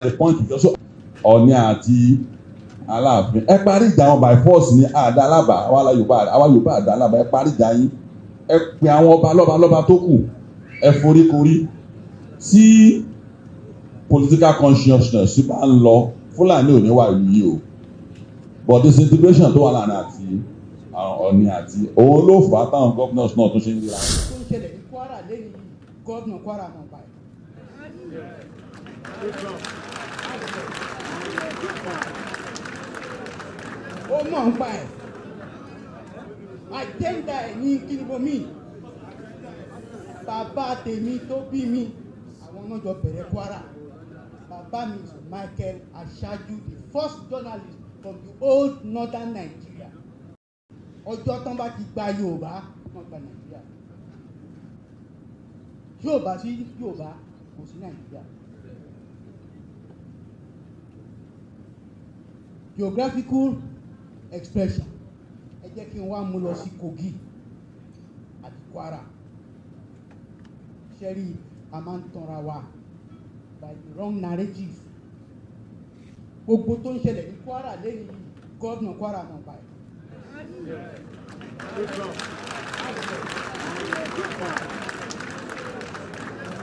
the point so Ọọ̀ni àti Aláàfin ẹ parí ìjà wọn by force ní àdálábà àwa Yorùbá àdálábà ẹ parí ìjà yín ẹ pe àwọn ọba lọ́ba tó kù ẹ foríkorí tí political consciousness bá ń lọ Fúlàní ò ní wà ìlú yìí o but disintegration tó wà láàrin àti Ọọ̀ni àti òun ló fà á táwọn governors náà tún ṣe ń ríra. tó ń ṣẹlẹ̀ ní Kwara lẹ́yìn gómìnà Kwara mọ̀ báyìí. ó mọ̀ ń pa ẹ̀ àjẹ́ńdà ẹ̀ ní kínibomi bàbá tèmi tó bí mi àwọn náà jọ bẹ̀rẹ̀ Kwara bàbá mi Michael Aṣáájú the first journalist from the old northern Nigeria ọjọ́ tán bá ti gba Yorùbá wọ́n gba Nàìjíríà Yorùbá sí Yorùbá kò sí Nàìjíríà. Geographical expression ẹ jẹ́ kí n wá mú lọ sí Kogi àti Kwara ṣẹ́rí a máa ń tanra wa by the wrong narrative gbogbo tó ń ṣẹlẹ̀ ní Kwara lẹ́yìn gómìnà Kwara náà báyìí.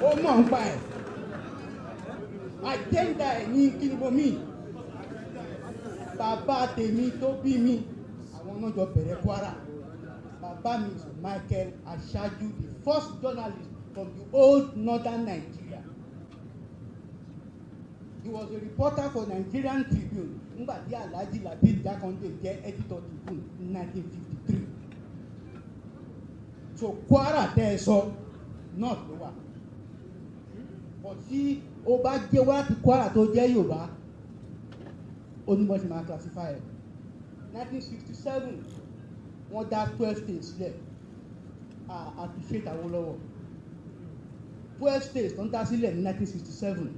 ó mọ̀ ń pa ẹ̀ àjẹ́ńdà ẹ̀ ní kínibomi bàbá tèmi tó bí mi àwọn náà jọ bẹ̀rẹ̀ Kwara bàbá mi Michael Aṣáájú the first journalist from the old northern Nigeria he was a reporter for Nigerian Tribune nígbà tí Alhaji Lateef Jákàndé jẹ́ editor Tribune in 1953 so Kwara tẹ́ ẹ sọ north ló wà but tí ó bá jẹ́ wá ti Kwara tó jẹ́ Yorùbá onímọ̀ọ́sí máa classify ẹ̀ 1967 wọ́n dá 12 states sílẹ̀ appreciate Awólọ́wọ̀ 12 states tó ń dá sílẹ̀ ní 1967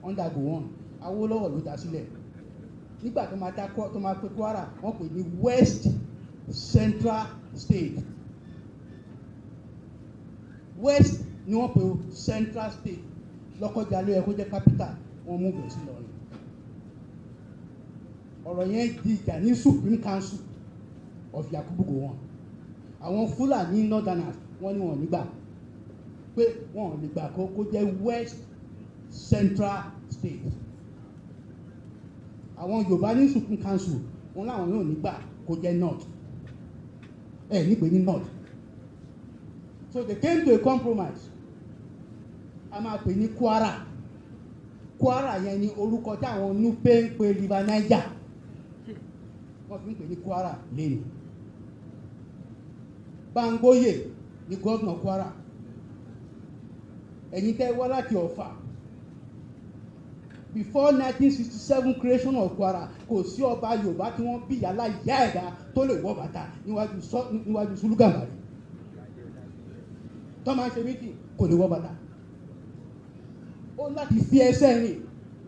under Gowon Awólọ́wọ̀ ló dá sílẹ̀ nígbà tó máa pè Kwara wọ́n pè ní West Central State West ni wọ́n pè Central State Lọ́kọ́jà ló yẹ kó jẹ́ capital wọ́n mú bẹ̀rẹ̀ sí lọ́rin ọ̀rọ̀ yẹn di ìjà ní Supreme Council of Yakubu Gowon àwọn Fúlàní northerners wọ́n ní wọ́n nígbà pé wọ́n lè gbà kó jẹ́ West Central State àwọn Yorùbá ní Supreme Council wọ́n láwọn yóò nígbà kó jẹ́ North nípe ní North so they came to a compromise a máa pè ní Kwara yẹn ni orúkọ tí àwọn Nupe ń pe River Niger wọ́n fi ń pè ní Kwara lẹ́nu Bángóyè ní gómìnà Kwara ẹ̀yin tẹ́ wá láti Ọ̀fà before 1967 creation of Kwara kò sí ọba Yorùbá tí wọ́n bí yàrá ìyá ẹ̀dá tó lè wọ bàtà níwájú Sùlùgàmbàrí tó máa ń ṣe mítì kò lè wọ bàtà ó láti fi ẹsẹ̀ rìn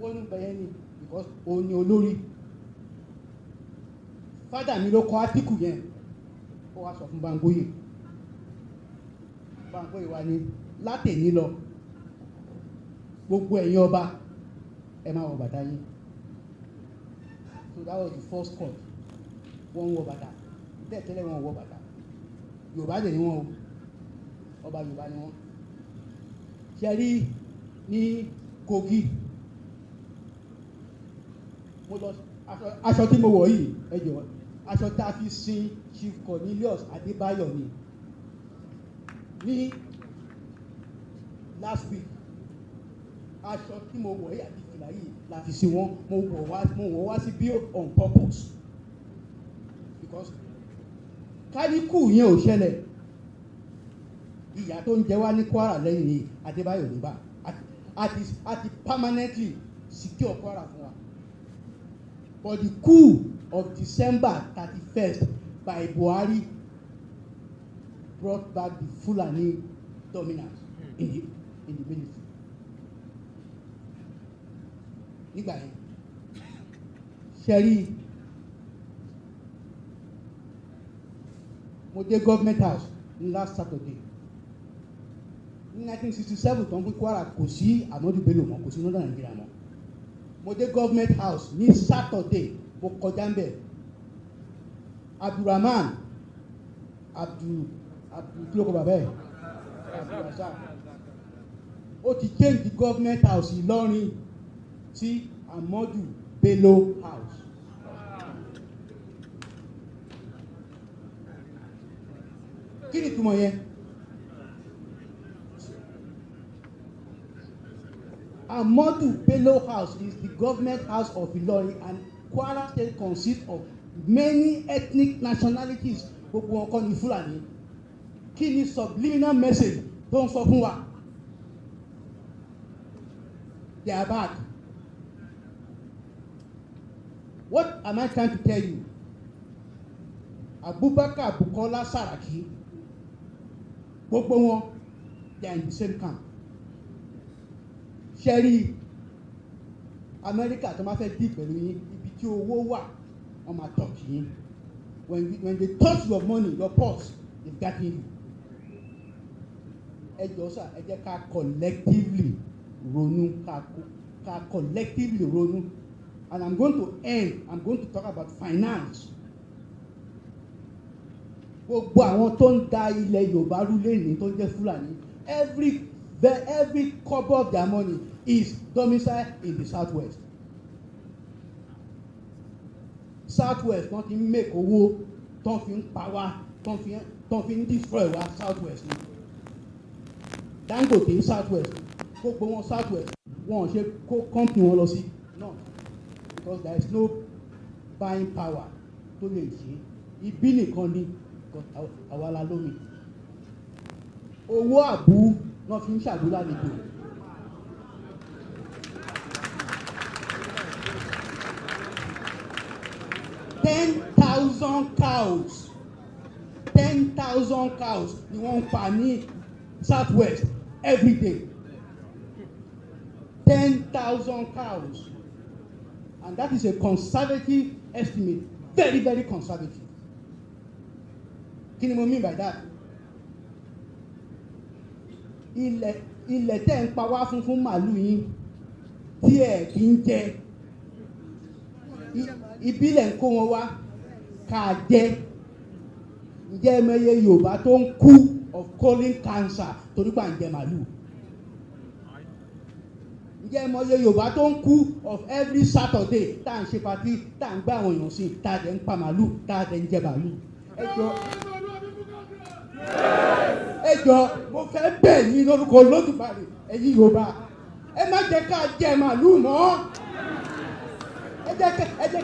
wọ́n ń bẹ̀yẹn ni because òun ni olórí fádà mi ló kọ átíkù yẹn ó wá sọ fún Bángóyè wa ní látẹ̀ní lọ gbogbo ẹ̀yin ọba ẹ máa wọ bàtà yín so that was the first court wọ́n ń wọ bàtà tẹ́lẹ̀ wọ́n wọ bàtà Yorùbá dẹ̀ ni wọ́n ọba Yorùbá ni wọ́n ṣe rí ní Kogi mo lọ aṣọ tí mo wọ̀ yìí ẹ jọ̀wọ́ aṣọ tá a fi sin Chief Cornelius Adébáyọ̀ ní last week aṣọ tí mo wọ̀ yìí àti fìlà yìí la fi sin wọn mo wọ̀ wá sí bí on purpose because káníkù yẹn ò ṣẹlẹ̀ ìyà tó ń jẹ wá ní Kwara lẹ́yìn ní Adébáyọ̀ nígbà àti permanently secure Kwara fún wa but the coup of December 31st by Buhari brought back the Fulani dominance in the military. Nígbà yẹn ṣẹ́rí mo dé government house last Saturday ní 1967 tó ń pín Kwara kò sí Ahmadu Bello mọ́ kò sí northern Nigeria mọ́ mo dé government house ní Saturday mo kọjá ń bẹ̀ Abdulrahman Abdul kí ló kọ bàbá ẹ̀ Abdulrasaq ó ti change the government house Ìlọrin sí Amadu Bello house. Kí ni ìtumọ̀ yẹn? Amadu Bello house is the government house of Ilorin, and Kwara State consists of many ethnic nationalities. Gbogbo wọn kọ́ ni Fúlàní. Kí ni subliminal message tó ń sọ fún wa? They are back. What am I trying to tell you? Abubakar Bukola Saraki, gbogbo wọn, they are in the same camp. Ṣẹ́rí Amẹ́ríkà tó máa fẹ́ dì pẹ̀lú yín, ibi tí owó wà, wọ́n máa touch yín. When they touch your money, your purse, they got you. Ẹ jọ̀ọ́ sà, ẹ jẹ́ ká collectively ronú, ká collectively ronú. And I'm going to talk about finance. Gbogbo àwọn tó ń da ilẹ̀ Yorùbá rú lẹ́yìn tó ń jẹ́ Fúlàní, every kobo of their money is domiciled in the southwest. Southwest wọ́n ti ń make owó tó fi ń pa wá tó fi ń destroy wá southwest ni. Dangote southwest gbogbo wọn southwest wọn ò ṣe kó company wọn lọ sí no, because there is no buying power tó lè ṣe ibi nìkan ni àwa la lómi. Owó àbú náà fi ń ṣàdúrà nìkan. Ten thousand cows ni wọ́n ń pa ní southwest every day. 10,000 cows, and that is a conservative estimate, very, very conservative. Kí ni mo mean by that? Ilẹ̀ tẹ́ ń pa wá fún màálù yín tí ẹ̀ kì í jẹ ìbílẹ̀ ń kó wọn wá ká jẹ. Ǹjẹ́ ẹmẹyẹ Yorùbá tó ń kú of colon cancer torí pà ń jẹ màálù? Ǹjẹ́ ẹmẹyẹ Yorùbá tó ń kú of every Saturday tá à ń ṣe party tá à ń gbá àwọn èèyàn sí tá à dẹ̀ ń pa màálù tá à dẹ̀ ń jẹ màálù? Ẹ jọ̀ọ́ mo fẹ́ bẹ̀ yín lórúkọ Olódùmarè ẹ̀yin Yorùbá ẹ má jẹ́ ká jẹ màálù mọ́. Ẹ jẹ́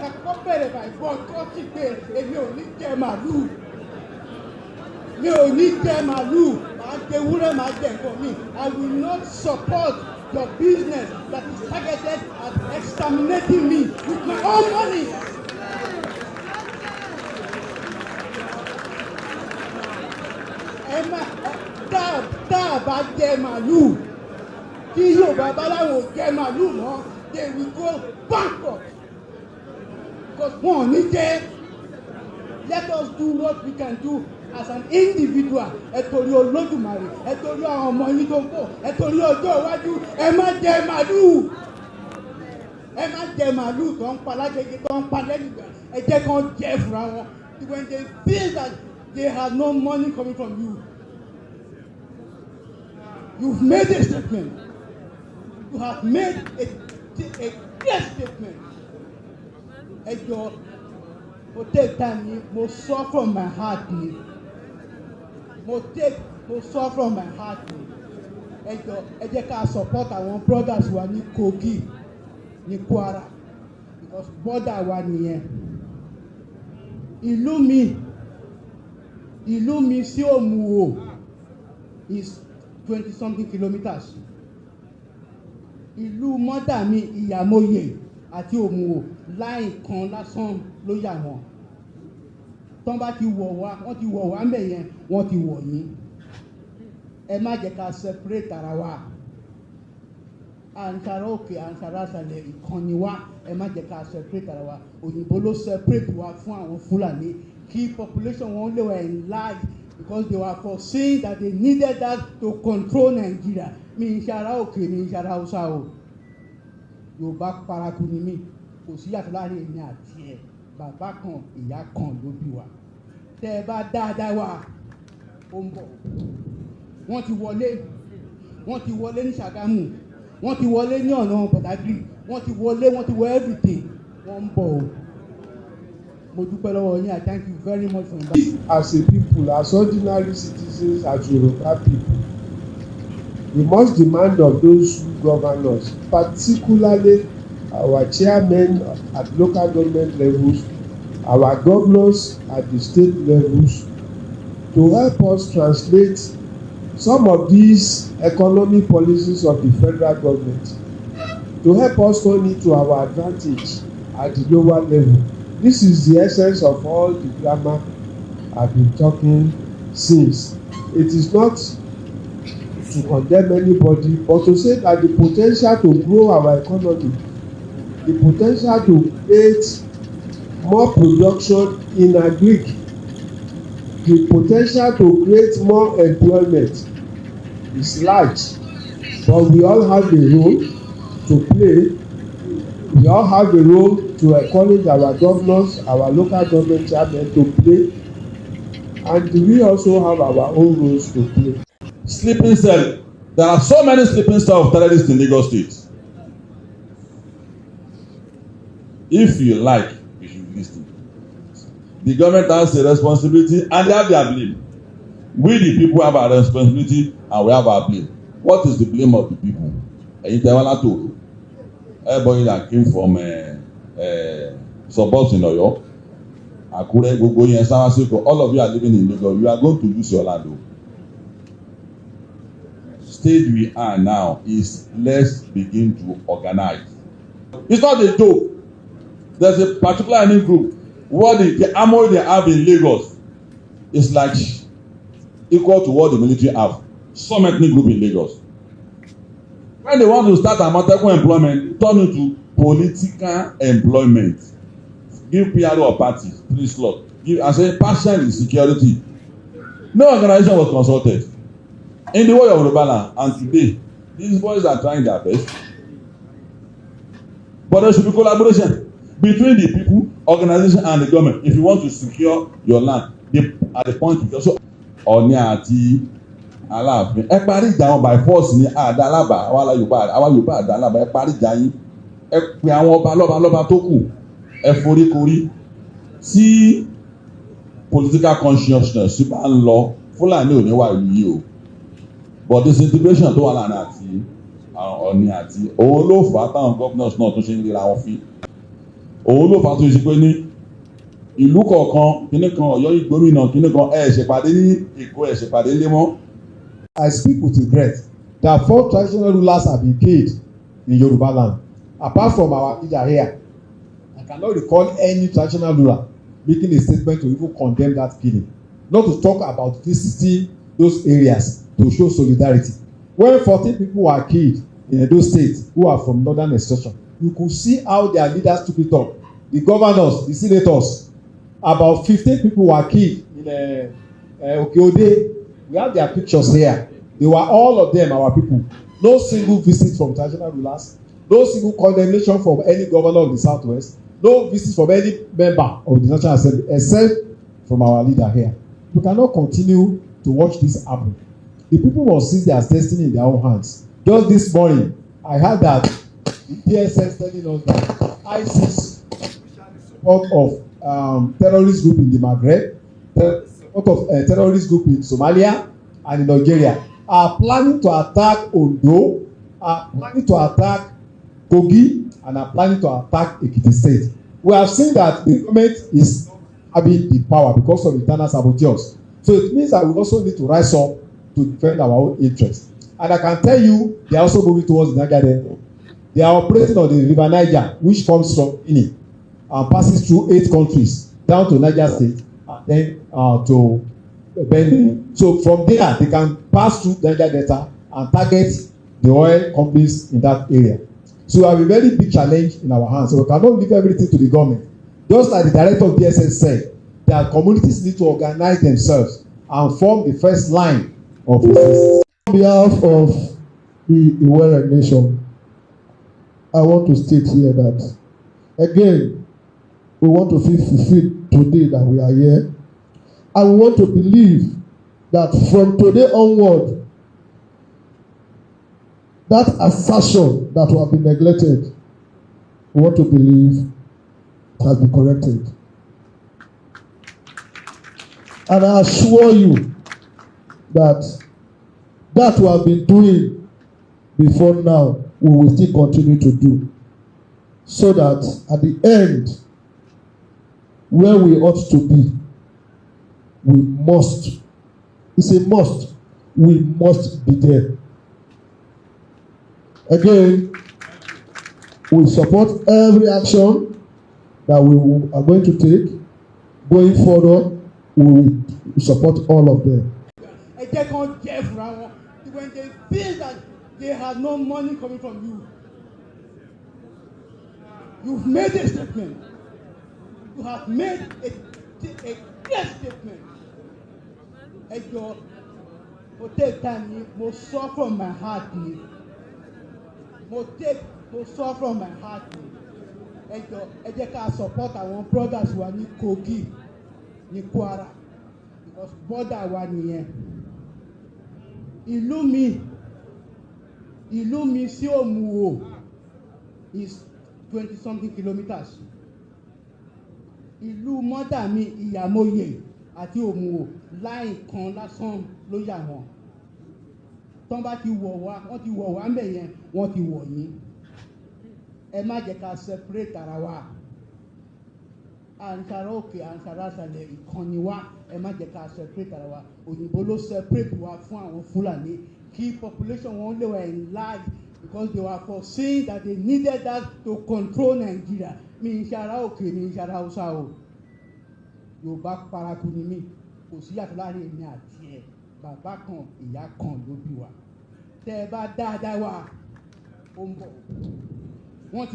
ká kọ́kọ́ bẹ̀rẹ̀ báyìí bọ́ tó ti gbé èmi ò ní jẹ màálù. Mi ò ní jẹ màálù, màá jẹ ewúrẹ́, màá jẹ nǹkan mi. I will not support your business that is targeted at exterminating me with my own money. Tá a bá jẹ màálù, tí Yorùbá bá láwọn ò jẹ màálù mọ́, they will go bankrupt. Because wọn ò ní jẹ. Let us do what we can do as an individual. Ẹ torí Olódùmarè, ẹ torí àwọn ọmọ yín tó ń bọ̀, ẹ torí ọjọ́ iwájú, ẹ má jẹ màálù. Ẹ má jẹ màálù tó ń pa lágbègbè tó ń pa lẹ́nìgbà. Ẹ jẹ́ kán jẹ fúnra wọn. When they feel that they have no money coming from you, you've made a statement. You have made a clear statement. Ẹ jọ̀ọ́, mo take time ni, mo sọ from my heart ni. Mo sọ from my heart ni. Ẹ jọ̀ọ́, ẹ jẹ́ ká support àwọn brothers wa ní Kogi, ní Kwara, because border wa nìyẹn. Ìlú mi sí Òmùwò is 20-something kilometers. Ìlú mọ́dà mi Ìyàmóye àti Òmùwò láì kan lásán ló yà wọ́n. Tọ́n bá ti wọ̀ wá, wọ́n ti wọ̀ wá ń bẹ̀ yẹn, wọ́n ti wọ̀ yín. Ẹ má jẹ́ ká separate ara wa. Àǹsàrà òkè àǹsàrà àṣàlẹ̀ ìkànnì wa, ẹ má jẹ́ ká separate ara wa. Òyìnbó ló separate wa fún àwọn Fúlàní kí population wọn lè wà enlarged because they were foreseeing that they needed that to control Nigeria. Mi ń ṣara òkè, mi ń ṣara Hausa o. Yorùbá paraku ni mí, kò sí yàtọ̀ láàrin èmi àti ẹ̀, bàbá kan ìyá kan ló bí wa. Tẹ́ ẹ bá dáadáa wà ó ń bọ̀. Wọ́n ti wọlé ní Ṣàgámù, wọ́n ti wọlé ní ọ̀nà Pàtàkì, wọ́n ti wọ everything, wọ́n ń bọ̀ o. Mo dúpẹ́ lọ́wọ́ yín. I thank you very much for inviting. As a people, as ordinary citizens, as Yoruba people, we must demand of those who govern us, particularly our chairmen at local government levels, our governors at the state levels, to help us translate some of these economic policies of the federal government, to help us turn it to our advantage at the lower level. This is the essence of all the grammar I've been talking since. It is not to condemn anybody, but to say that the potential to grow our economy, the potential to create more production in agric, the potential to create more employment is large. But we all have a role to play. We all have a role to encourage our governors, our local government chairmen to play, and we also have our own roles to play. Sleeping cell. There are so many sleeping cells of terrorists in Lagos State. If you like, you should listen. The government has a responsibility and they have their blame. We the people have our responsibility and we have our blame. What is the blame of the people? Everybody that came from suburbs in Oyo, Akure, Gogo, and Samasiko, all of you are living in Lagos. You are going to lose your land. Stage we are now is let's begin to organize. It's not a joke. There's a particular enemy group. What the armory they have in Lagos is like equal to what the military have. Some ethnic group in Lagos. When they want to start Amotekun employment, turn into political employment. Give PRO or party 3 slots. Give and say partial insecurity. No organization was consulted. In the world of Yoruba land, and today, these boys are trying their best. But there should be collaboration between the people, organization, and the government. If you want to secure your land, at the point you also Ooni àti Alafin. Ẹ parí ìjà wọn by force ní àdàlábà àwa Yorùbá àdàlábà ẹ parí ìjà yín. Ẹ pe àwọn ọba lọ́ba tó kù. Ẹ foríkorí tí political consciousness bá ń lọ Fúlàní ò ní wà ìlú yìí o. But disintegration tó wà láàrin àti Ooni àti òun ló fà á táwọn governors náà tó ṣe ń lera wọn fi. Òun ló fà á tó ṣe pé ní ìlú kọ̀ọ̀kan kíní kan Ọ̀yọ́ ìgbómìnà kíní kan ṣèpàdé ní Èkó ṣèpàdé lé mọ́. I speak with regret that 4 traditional rulers have been killed in Yoruba land. Apart from our leader here, I cannot recall any traditional ruler making a statement to even condemn that killing. Not to talk about visiting those areas to show solidarity. When 14 people were killed in those states who are from northern extraction, you could see how their leaders took it up. The governors, the senators, about 15 people were killed in Okeode. We have their pictures here. They were all of them our people. No single visit from traditional rulers. No single condemnation from any governor of the southwest. No visit from any member of the National Assembly except from our leader here. We cannot continue to watch this happen. The people must see their destiny in their own hands. Just this morning, I heard that the DSS telling us that ISIS, support of terrorist group in the Maghreb, support of terrorist group in Somalia and in Nigeria, are planning to attack Ondo, are planning to attack Kogi, and are planning to attack Ekiti State. We have seen that the government is having the power because of internal saboteurs. So it means that we also need to rise up to defend our own interests. And I can tell you, they are also moving towards the Niger Delta. They are operating on the River Niger, which comes from Ooni and passes through 8 countries down to Niger State and then to Benin. So from there, they can pass through Niger Delta and target the oil companies in that area. So we have a very big challenge in our hands. So we cannot leave everything to the government. Just like the director of DSS said, that communities need to organize themselves and form the first line of resistance. On behalf of the Iwere Nation, I want to state here that, again, we want to feel fulfilled today that we are here. And we want to believe that from today onward, that assertion that will have been neglected, we want to believe it has been corrected. And I assure you that that we have been doing before now, we will still continue to do. So that at the end, where we ought to be, we must, it's a must, we must be there. Again, we support every action that we are going to take. Going forward, we will support all of them. When they feel that they have no money coming from you, you've made a statement. You have made a clear statement. Mo take time, mo sọ from my heart ni. Mo sọ from my heart ni. Ẹ jẹ́ ká support àwọn brothers wa ní Kogi, ní Kwara, because border wa nìyẹn. Ìlú mi sí Òmùwò is 20-something kilometers. Ìlú mọ́dà mi Ìyàmóye àti Òmùwò láì kan lásán ló yà wọ́n. Tọ́n bá ti wọ̀ wá, wọ́n ti wọ̀ wá ńbẹ̀ yẹn, wọ́n ti wọ̀ yín. Ẹ má jẹ́ ká separate ara wa. Àǹsàrà òkè àǹsàrà àṣàlẹ̀ ìkànnì wa, ẹ má jẹ́ ká separate ara wa. Òyìnbó ló separate wa fún àwọn Fúlàní kí population wọn lè wà enlarged because they were foreseeing that they needed that to control Nigeria. Mi ń ṣara òkè, mi ń ṣara Hausa o. Yorùbá paraku ni mí, kò sí yàtọ̀ láàrin èmi àti ẹ̀. Bàbá kan, ìyá kan ló bí wa. Tẹ́ ẹ bá dáadáa wà, ó ń bọ̀. Wọ́n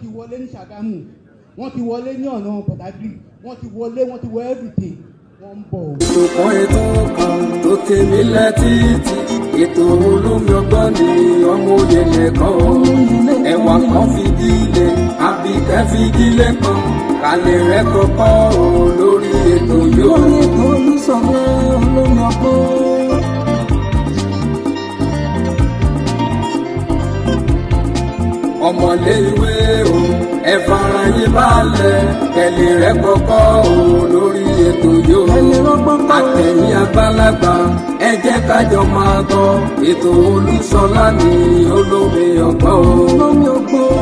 ti wọlé ní Ṣàgámù. Wọ́n ti wọlé ní ọ̀nà Pọ̀dágìrì, wọ́n ti wọ everything, wọ́n ń bọ̀. Ìṣòkan ètò kan tó tèmi lẹ́tìtì, ètò olómi ọgbọ́n ni ọmọ òye nìkan o. Ẹ̀wà kan fìdílé, àbíkẹ́ fìdílé kan, kàlẹ́ rẹ̀ kọ́kọ́ o lórí ètò yóò. Lórí ètò olùsọ̀rọ̀ olómi ọgbọ́n. Ọmọlé ìwé o, ẹ fara yín balẹ̀, kẹ̀lé rẹ̀ kọ́kọ́ o lórí ètò yóò. Àtẹ̀yìn àgbàlagbà, ẹ jẹ́ kájọ máa gbọ́, ètò Olúṣọlá ní olómi ọgbọ́n o. Olómi ọgbọ́n,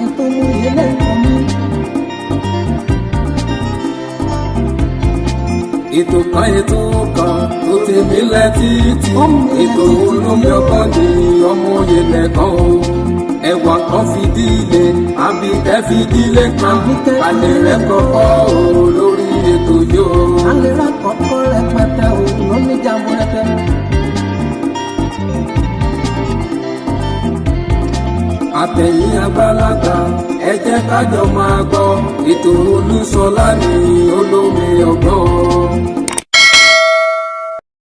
ètò olóyè lẹ́kọ̀ọ́ mi. Ètò kan tó tèmi lẹ́tìtì, ètò olómi ọgbọ́n ní ọmọ òye lẹ́kọ̀ọ́ o. Ẹ̀wà kan fìdílé, àbíkẹ́ fìdílé kan, àlè rẹ̀ kọ́kọ́ o lórí ètò yóò. Àlè rẹ̀ kọ́kọ́ rẹpẹtẹ o lómi jàmbó rẹpẹ. Àtẹ̀yìn àgbàlagbà, ẹ jẹ́ kájọ máa gbọ́, ètò Olúṣọlá ní olómi ọgbọ́n.